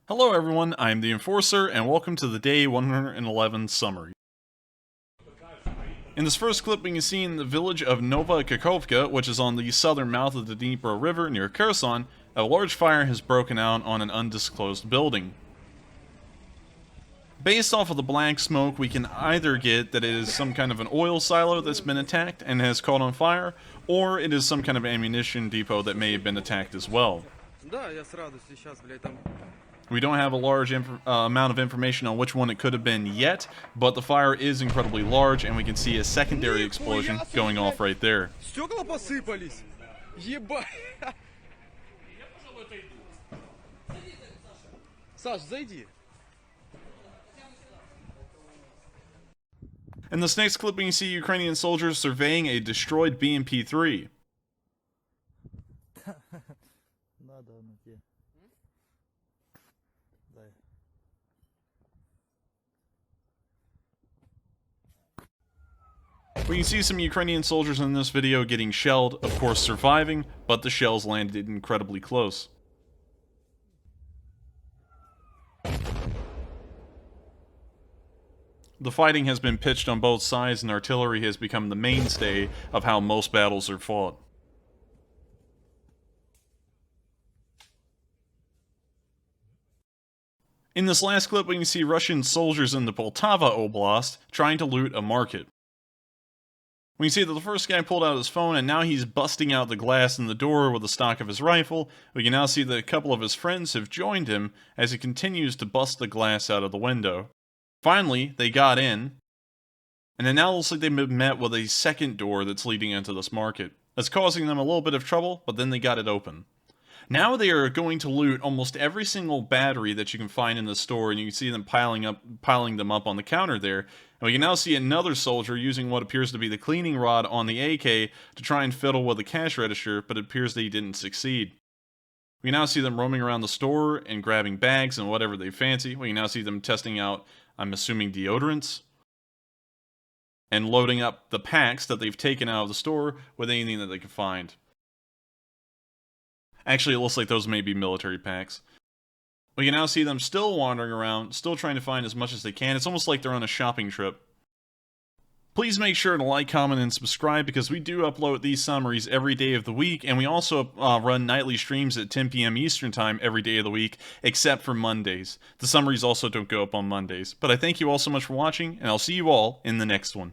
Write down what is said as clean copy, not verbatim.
Hello everyone, I'm the Enforcer, and welcome to the Day 111 summary. In this first clip, we can see in the village of Nova Kakhovka, which is on the southern mouth of the Dnipro River near Kherson, a large fire has broken out on an undisclosed building. Based off of the black smoke, we can either get that it is some kind of an oil silo that's been attacked and has caught on fire, or it is some kind of ammunition depot that may have been attacked as well. We don't have a large amount of information on which one it could have been yet, but the fire is incredibly large, and we can see a secondary explosion going off right there. In this next clip, we can see Ukrainian soldiers surveying a destroyed BMP-3. We can see some Ukrainian soldiers in this video getting shelled, of course surviving, but the shells landed incredibly close. The fighting has been pitched on both sides, and artillery has become the mainstay of how most battles are fought. In this last clip, we can see Russian soldiers in the Poltava Oblast trying to loot a market. We can see that the first guy pulled out his phone, and now he's busting out the glass in the door with the stock of his rifle. We can now see that a couple of his friends have joined him as he continues to bust the glass out of the window. Finally, they got in, and it now looks like they've been met with a second door that's leading into this market. That's causing them a little bit of trouble, but then they got it open. Now they are going to loot almost every single battery that you can find in the store, and you can see them piling them up on the counter there. And we can now see another soldier using what appears to be the cleaning rod on the AK to try and fiddle with the cash register, but it appears that he didn't succeed. We can now see them roaming around the store and grabbing bags and whatever they fancy. We can now see them testing out, I'm assuming, deodorants, and loading up the packs that they've taken out of the store with anything that they can find. Actually, it looks like those may be military packs. We can now see them still wandering around, still trying to find as much as they can. It's almost like they're on a shopping trip. Please make sure to like, comment, and subscribe, because we do upload these summaries every day of the week, and we also run nightly streams at 10 PM Eastern Time every day of the week, except for Mondays. The summaries also don't go up on Mondays. But I thank you all so much for watching, and I'll see you all in the next one.